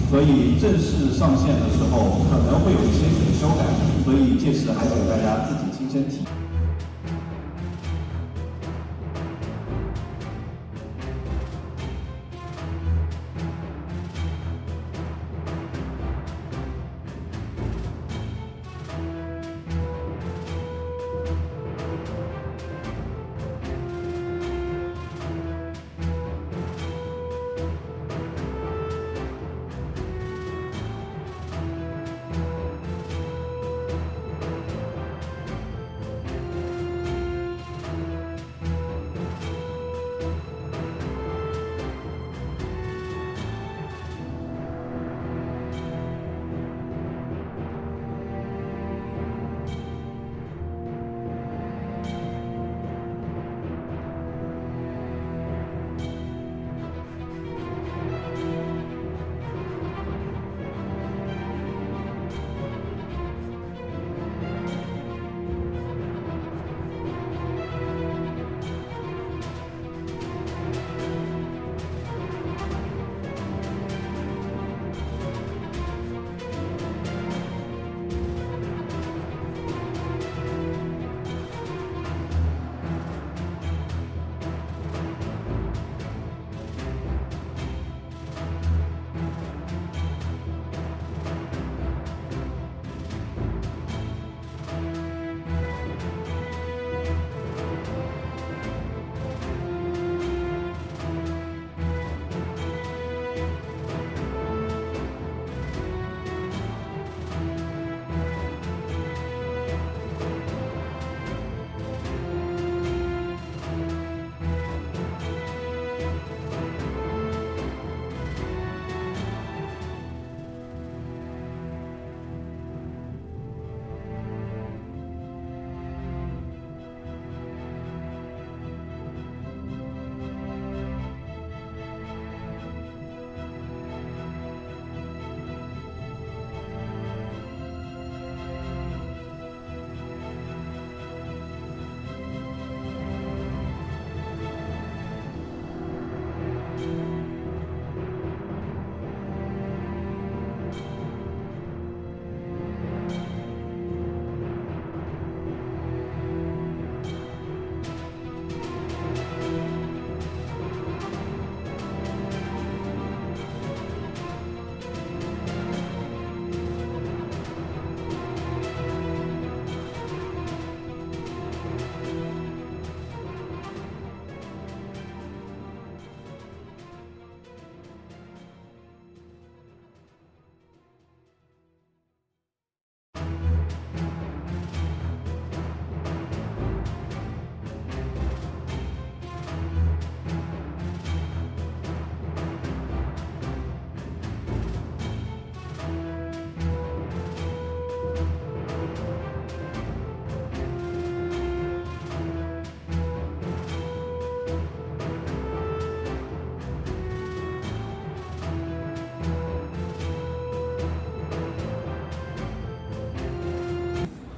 所以正式上线的时候可能会有一些许的修改，所以届时还请大家自己亲身体验。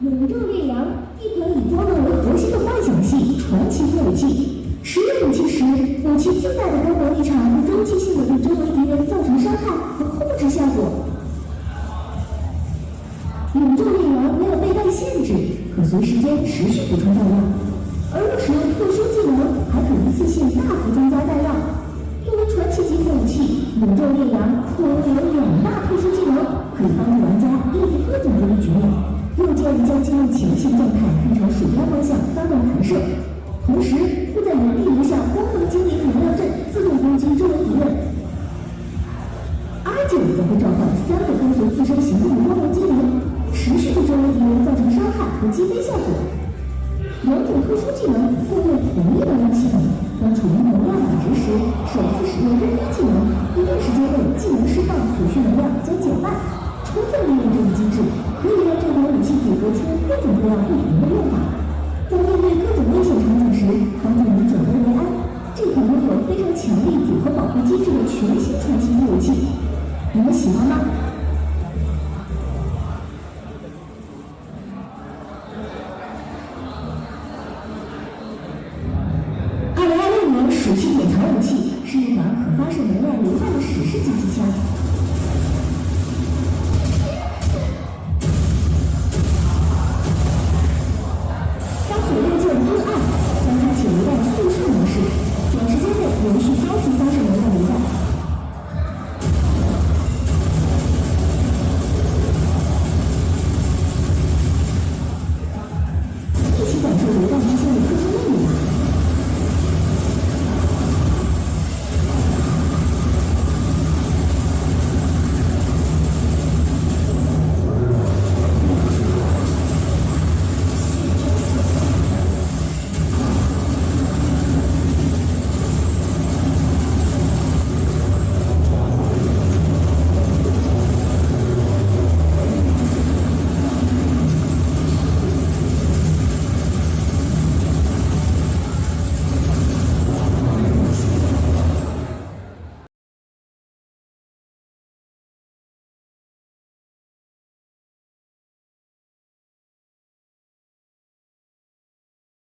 永昼烈阳，一款以光芒为核心的幻想系传奇武器。使用武器时，武器自带的光芒立场会周期性的对周围敌人造成伤害和控制效果。永昼烈阳没有备弹限制，可随时间持续补充弹药，而若使用特殊技能，还可一次性大幅增加弹药。作为传奇级武器，永昼烈阳可拥有2大特殊技能，可以帮助玩家应付各种敌局面。右键将进入潜行状态看朝鼠标方向发动弹射，同时会在原地留下光能精灵能量阵，自动攻击周围敌人。R9则会召唤3个跟随自身行动的光能精灵，持续对周围敌人造成伤害和击飞效果。2种特殊技能共用同一能量系统，当处于能量满值时，首次使用任意技能，一段时间内技能释放所需能量将减半。充分利用这一机制，可以让这款武器组合出各种各样不同的用法，在面对各种危险场景时，帮助你转危为安。这款拥有非常强力组合保护机制的全新传奇武器，你们喜欢吗？